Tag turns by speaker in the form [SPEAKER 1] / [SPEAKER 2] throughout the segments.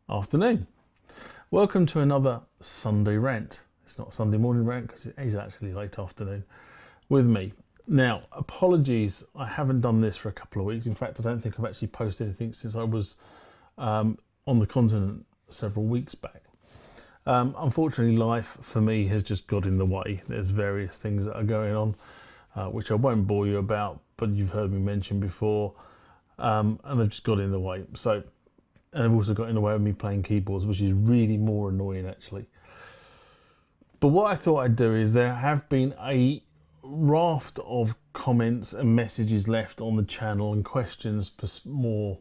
[SPEAKER 1] Afternoon. Welcome to another Sunday rant. It's not a Sunday morning rant because it is actually late afternoon with me. Now, apologies, I haven't done this for a couple of weeks. In fact, I don't think I've actually posted anything since I was on the continent several weeks back. Unfortunately, life for me has just got in the way. There's various things that are going on, which I won't bore you about, but you've heard me mention before, and they've just got in the way. And I've also got in the way of me playing keyboards, which is really more annoying actually. But what I thought I'd do is there have been a raft of comments and messages left on the channel and questions more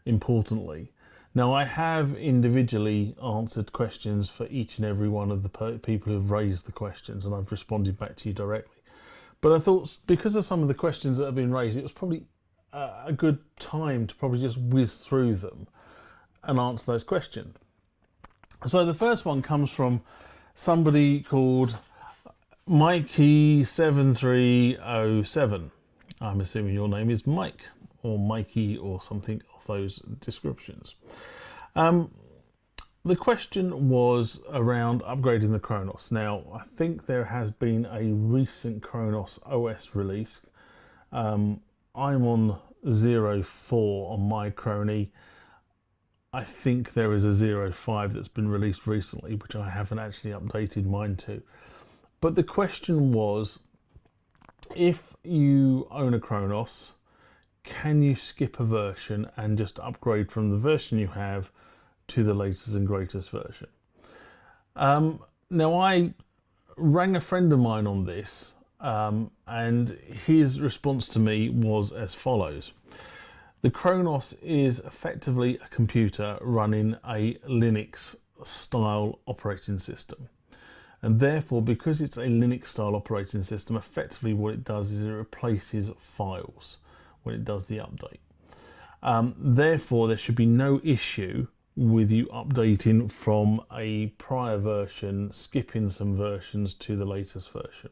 [SPEAKER 1] importantly. Now I have individually answered questions for each and every one of the people who've raised the questions, and I've responded back to you directly. But I thought because of some of the questions that have been raised, it was probably a good time to probably just whiz through them and answer those questions. So the first one comes from somebody called Mikey7307. I'm assuming your name is Mike or Mikey or something of those descriptions. The question was around upgrading the Kronos. Now, I think there has been a recent Kronos OS release. I'm on 04 on my Crony. I think there is a 05 that's been released recently, which I haven't actually updated mine to. But the question was, if you own a Kronos, can you skip a version and just upgrade from the version you have to the latest and greatest version? Now, I rang a friend of mine on this, and his response to me was as follows. The Kronos is effectively a computer running a Linux style operating system, and therefore because it's a Linux style operating system, effectively what it does is it replaces files when it does the update. Therefore there should be no issue with you updating from a prior version, skipping some versions to the latest version.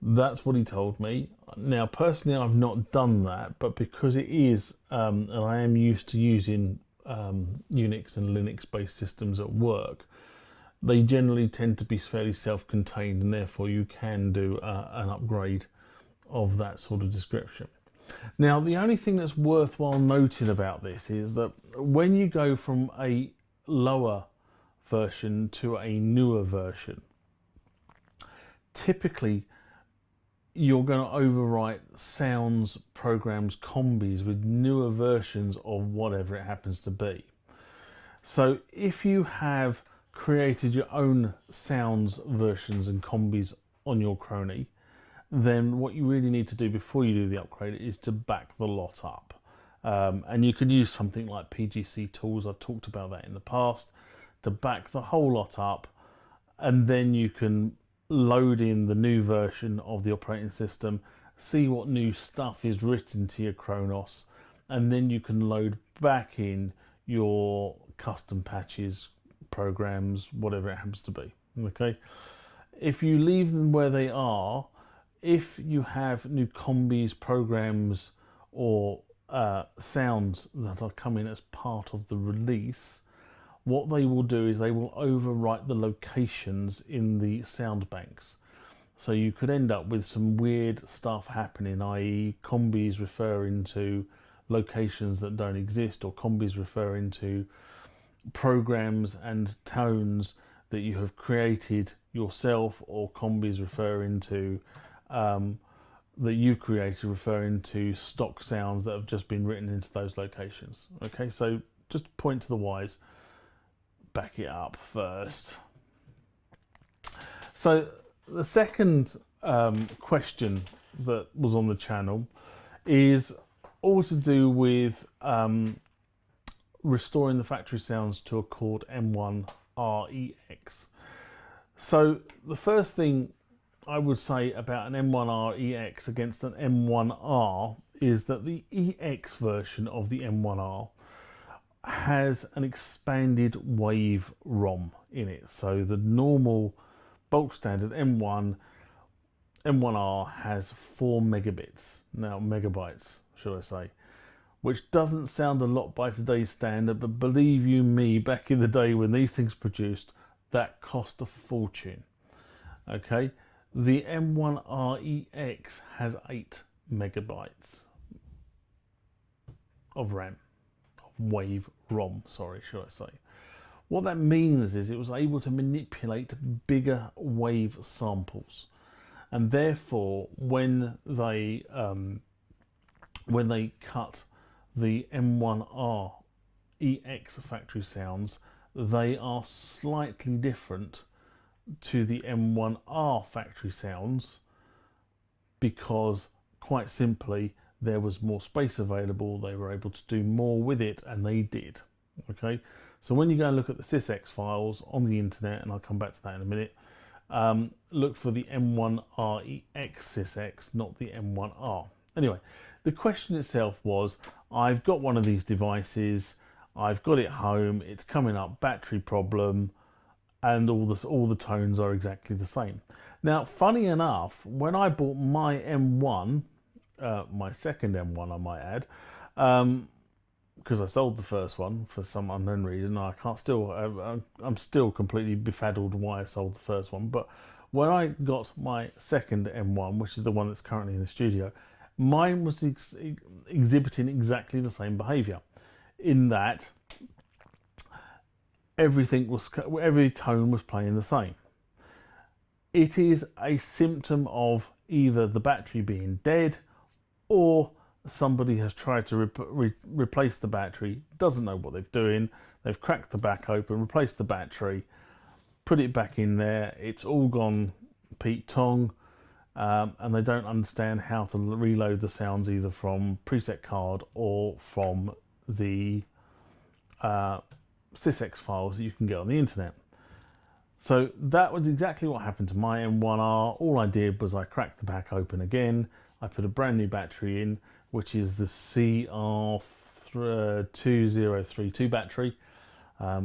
[SPEAKER 1] That's what he told me. Now, personally, I've not done that, but because it is, and I am used to using Unix and Linux-based systems at work, they generally tend to be fairly self-contained, and therefore you can do an upgrade of that sort of description. Now, the only thing that's worthwhile noting about this is that when you go from a lower version to a newer version, typically you're going to overwrite sounds, programs, combis with newer versions of whatever it happens to be. So if you have created your own sounds, versions and combis on your Crony, then what you really need to do before you do the upgrade is to back the lot up. And you could use something like PGC tools, I've talked about that in the past, to back the whole lot up, and then you can load in the new version of the operating system, see what new stuff is written to your Kronos, and then you can load back in your custom patches, programs, whatever it happens to be. Okay, if you leave them where they are, if you have new combis, programs or sounds that are coming as part of the release, what they will do is they will overwrite the locations in the sound banks. So you could end up with some weird stuff happening, i.e. combis referring to locations that don't exist, or combis referring to programs and tones that you have created yourself, or combis referring to that you've created referring to stock sounds that have just been written into those locations. Okay, so just point to the wise. Back it up first. So the second question that was on the channel is all to do with restoring the factory sounds to a chord M1REX. So the first thing I would say about an M1REX against an M1R is that the EX version of the M1R has an expanded wave ROM in it. So the normal bulk standard M1R has 4 megabits, now megabytes should I say, which doesn't sound a lot by today's standard, but believe you me, back in the day when these things produced, that cost a fortune. Okay, the M1REX has 8 megabytes of RAM, wave ROM, sorry, should I say. What that means is it was able to manipulate bigger wave samples, and therefore when they cut the M1REX factory sounds, they are slightly different to the M1R factory sounds, because quite simply there was more space available, they were able to do more with it, and they did. Okay, so when you go and look at the SysX files on the internet, and I'll come back to that in a minute, look for the M1REX SysX, not the M1R. Anyway, the question itself was, I've got one of these devices, I've got it home, it's coming up, battery problem, and all the tones are exactly the same. Now, funny enough, when I bought my M1, my second M1 I might add, because I sold the first one for some unknown reason, I'm still completely befuddled why I sold the first one, but when I got my second M1, which is the one that's currently in the studio, mine was exhibiting exactly the same behaviour, in that every tone was playing the same. It is a symptom of either the battery being dead, or somebody has tried to replace the battery, doesn't know what they're doing, they've cracked the back open, replaced the battery, put it back in there, it's all gone Pete Tong, and they don't understand how to reload the sounds either from preset card or from the SysX files that you can get on the internet. So that was exactly what happened to my M1R. All I did was I cracked the back open again, I put a brand new battery in, which is the CR2032 battery,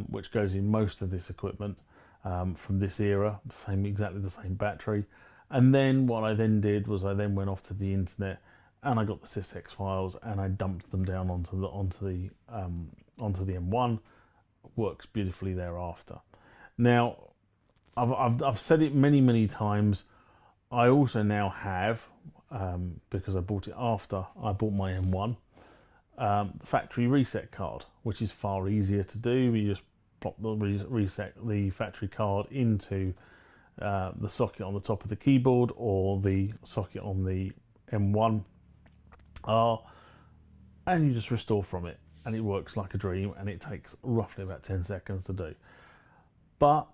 [SPEAKER 1] which goes in most of this equipment from this era, exactly the same battery. And then what I then did was I then went off to the internet and I got the SysX files and I dumped them down onto the M1. Works beautifully thereafter. Now, I've said it many times. I also now have, because I bought it after I bought my M1, factory reset card, which is far easier to do. You just plop reset the factory card into the socket on the top of the keyboard or the socket on the M1R, and you just restore from it, and it works like a dream, and it takes roughly about 10 seconds to do. But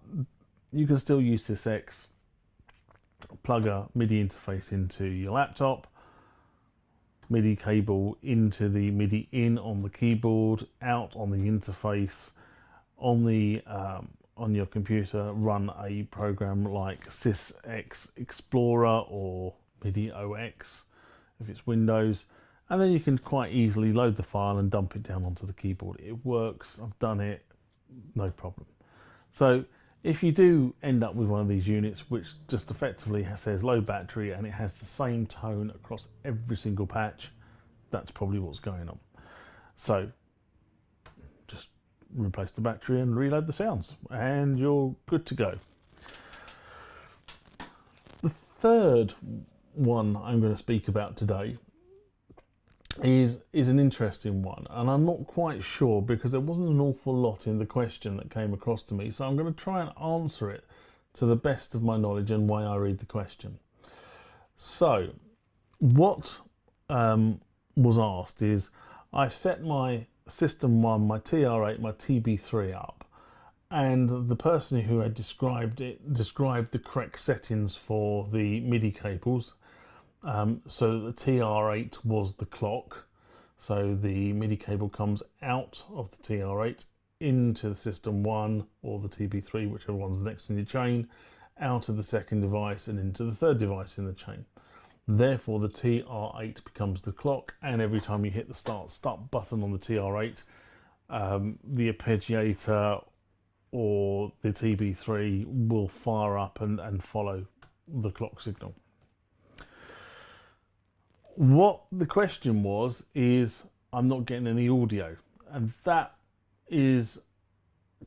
[SPEAKER 1] you can still use SysX, plug a MIDI interface into your laptop, MIDI cable into the MIDI in on the keyboard, out on the interface, on your computer, run a program like SysX Explorer or MIDI OX if it's Windows, and then you can quite easily load the file and dump it down onto the keyboard. It works, I've done it, no problem. So if you do end up with one of these units which just effectively says low battery and it has the same tone across every single patch, that's probably what's going on. So just replace the battery and reload the sounds and you're good to go. The third one I'm going to speak about today is an interesting one, and I'm not quite sure because there wasn't an awful lot in the question that came across to me, so I'm going to try and answer it to the best of my knowledge and why I read the question. So what was asked is, I've set my System 1, my TR8, my TB3 up, and the person who had described the correct settings for the MIDI cables. So the TR8 was the clock, so the MIDI cable comes out of the TR8 into the System 1 or the TB3, whichever one's next in your chain, out of the second device and into the third device in the chain. Therefore the TR8 becomes the clock, and every time you hit the start button on the TR8, the arpeggiator or the TB3 will fire up and follow the clock signal. What the question was is, I'm not getting any audio, and that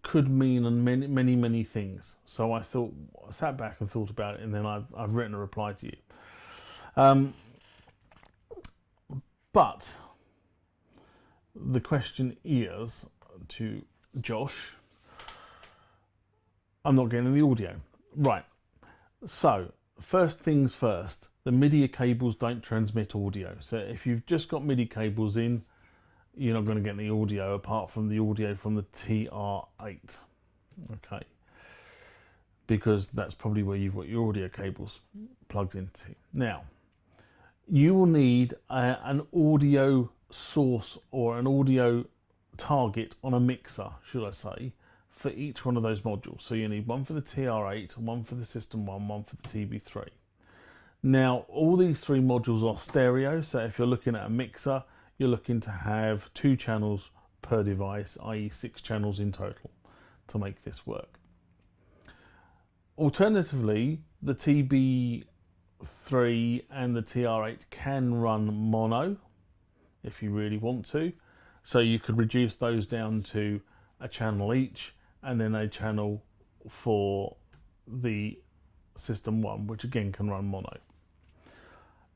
[SPEAKER 1] could mean on many things. So I sat back and thought about it, and then I've written a reply to you. But the question is to Josh, I'm not getting any audio. Right. So first things first, the MIDI cables don't transmit audio. So if you've just got MIDI cables in, you're not going to get any audio apart from the audio from the TR8. Okay. Because that's probably where you've got your audio cables plugged into. Now, you will need an audio source or an audio target on a mixer, should I say, for each one of those modules. So you need one for the TR8, one for the System 1, one for the TB3. Now, all these three modules are stereo, so if you're looking at a mixer, you're looking to have 2 channels per device, i.e. 6 channels in total to make this work. Alternatively, the TB3 and the TR8 can run mono if you really want to. So you could reduce those down to a channel each and then a channel for the System 1, which again can run mono.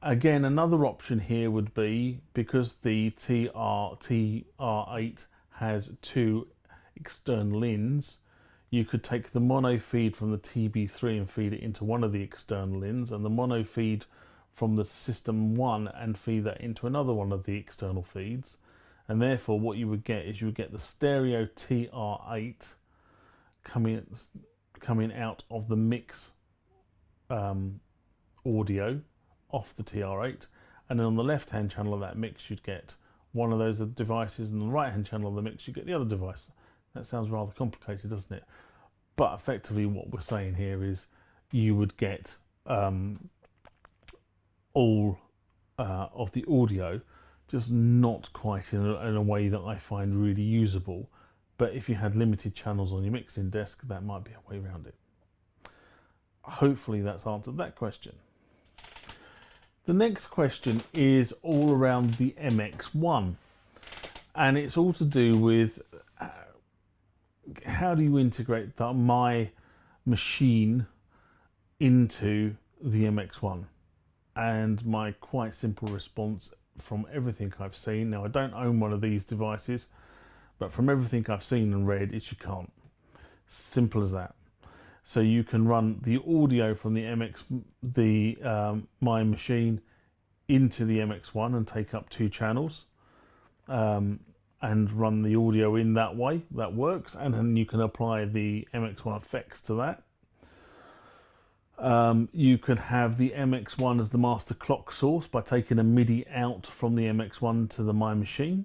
[SPEAKER 1] Again, another option here would be, because the TR8 has 2 external ins, you could take the mono feed from the TB3 and feed it into one of the external ins, and the mono feed from the System 1 and feed that into another one of the external feeds. And therefore what you would get is you would get the stereo TR8 coming out of the mix audio off the TR8, and then on the left hand channel of that mix you'd get one of those devices, and on the right hand channel of the mix you get the other device. That sounds rather complicated, doesn't it? But effectively what we're saying here is you would get all of the audio, just not quite in a way that I find really usable. But if you had limited channels on your mixing desk, that might be a way around it. Hopefully that's answered that question. The next question is all around the MX1, and it's all to do with how do you integrate my machine into the MX1? And my quite simple response from everything I've seen, now I don't own one of these devices, but from everything I've seen and read, is you can't. Simple as that. So you can run the audio from my machine into the MX1 and take up 2 channels and run the audio in that way. That works, and then you can apply the MX1 effects to that. You can have the MX1 as the master clock source by taking a MIDI out from the MX1 to the My Machine.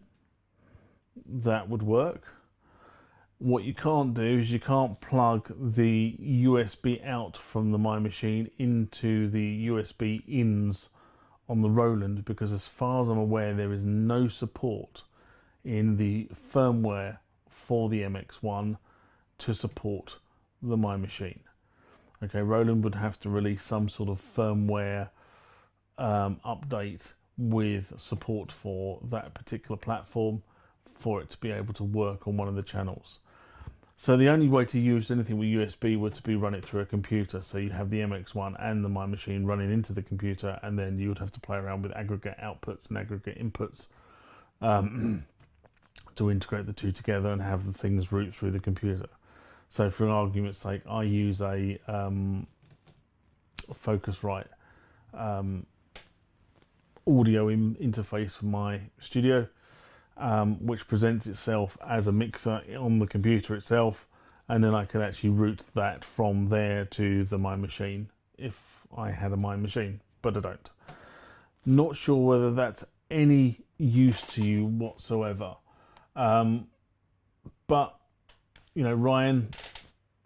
[SPEAKER 1] That would work. What you can't do is you can't plug the USB out from the My Machine into the USB ins on the Roland, because as far as I'm aware there is no support in the firmware for the MX1 to support the My Machine. Okay, Roland would have to release some sort of firmware update with support for that particular platform for it to be able to work on one of the channels. So the only way to use anything with USB would to be run it through a computer. So you have the MX1 and the My Machine running into the computer, and then you would have to play around with aggregate outputs and aggregate inputs to integrate the two together and have the things route through the computer. So for argument's sake, I use a Focusrite audio interface for my studio, which presents itself as a mixer on the computer itself, and then I could actually route that from there to the My Machine if I had a My Machine, but I don't. Not sure whether that's any use to you whatsoever, but you know, Ryan,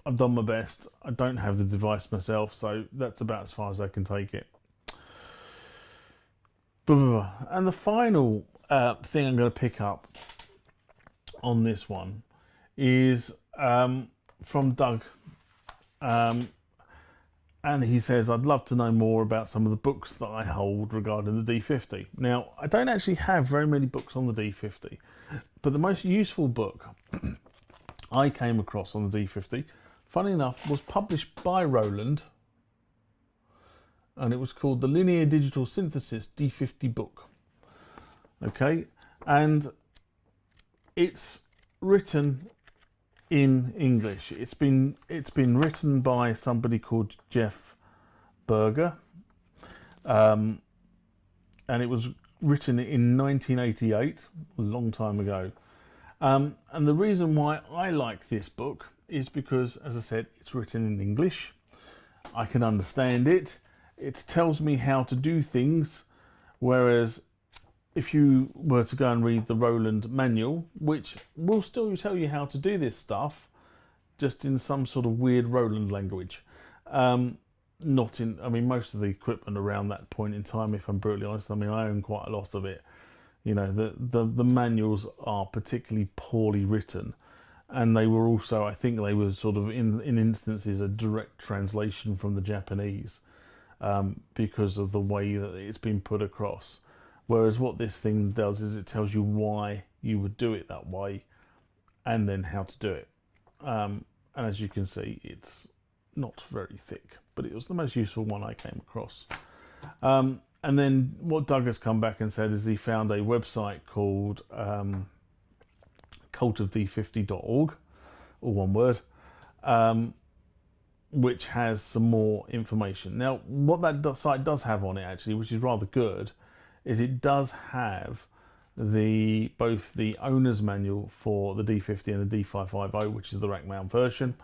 [SPEAKER 1] I've done my best. I don't have the device myself, so that's about as far as I can take it. And the final thing I'm going to pick up on this one is from Doug. and he says, I'd love to know more about some of the books that I hold regarding the D50. Now, I don't actually have very many books on the D50, but the most useful book I came across on the D50, funny enough, was published by Roland, and it was called the Linear Digital Synthesis D50 book. Okay, and it's written in English. It's been written by somebody called Jeff Berger, and it was written in 1988, a long time ago. And the reason why I like this book is because, as I said, it's written in English. I can understand it. It tells me how to do things, whereas if you were to go and read the Roland manual, which will still tell you how to do this stuff, just in some sort of weird Roland language. Not in, I mean, most of the equipment around that point in time, if I'm brutally honest, I mean, I own quite a lot of it. You know, the manuals are particularly poorly written, and they were also, I think they were sort of in instances a direct translation from the Japanese, because of the way that it's been put across. Whereas what this thing does is it tells you why you would do it that way, and then how to do it. And as you can see, it's not very thick, but it was the most useful one I came across. And then what Doug has come back and said is he found a website called cultofd50.org, all one word, which has some more information. Now, what that site does have on it, actually, which is rather good, is it does have both the owner's manual for the D50 and the D550, which is the rack mount version.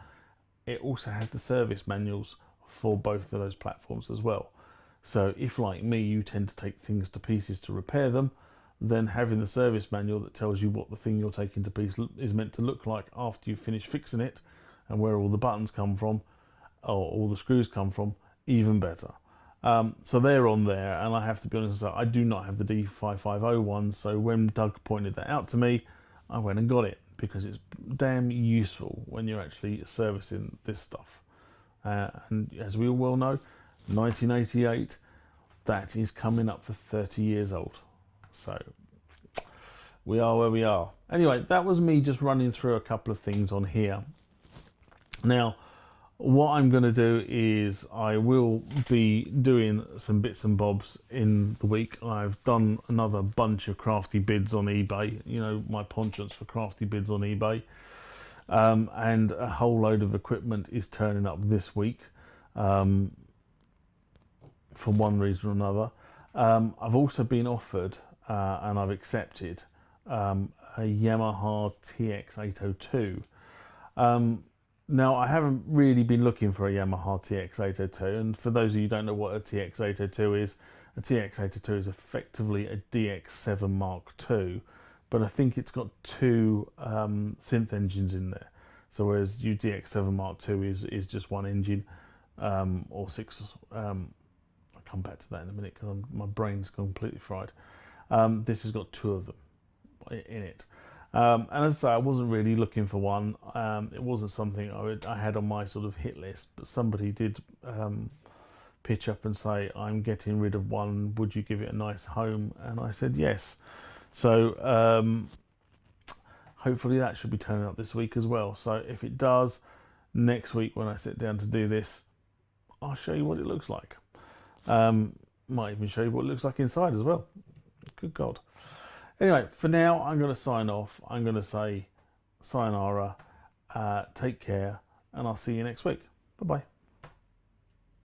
[SPEAKER 1] It also has the service manuals for both of those platforms as well. So if, like me, you tend to take things to pieces to repair them, then having the service manual that tells you what the thing you're taking to pieces is meant to look like after you finish fixing it, and where all the buttons come from, or all the screws come from, even better. So they're on there, and I have to be honest, I do not have the D550 one, so when Doug pointed that out to me, I went and got it, because it's damn useful when you're actually servicing this stuff. And as we all well know, 1988, that is coming up for 30 years old. So we are where we are. Anyway, that was me just running through a couple of things on here. Now, what I'm going to do is I will be doing some bits and bobs in the week. I've done another bunch of crafty bids on eBay, you know, my penchants for crafty bids on eBay, and a whole load of equipment is turning up this week, for one reason or another. I've also been offered, and I've accepted, a Yamaha TX802. Now, I haven't really been looking for a Yamaha TX802, and for those of you who don't know what a TX802 is, a TX802 is effectively a DX7 Mark II, but I think it's got two synth engines in there. So whereas your DX7 Mark II is just one engine, or six, I'll come back to that in a minute because my brain's completely fried. This has got two of them in it. And as I say, I wasn't really looking for one. It wasn't something I had on my sort of hit list, but somebody did pitch up and say, I'm getting rid of one, would you give it a nice home? And I said yes. So hopefully that should be turning up this week as well. So if it does, next week when I sit down to do this, I'll show you what it looks like. Might even show you what it looks like inside as well. Good God. Anyway, for now, I'm going to sign off. I'm going to say sayonara, take care, and I'll see you next week. Bye-bye.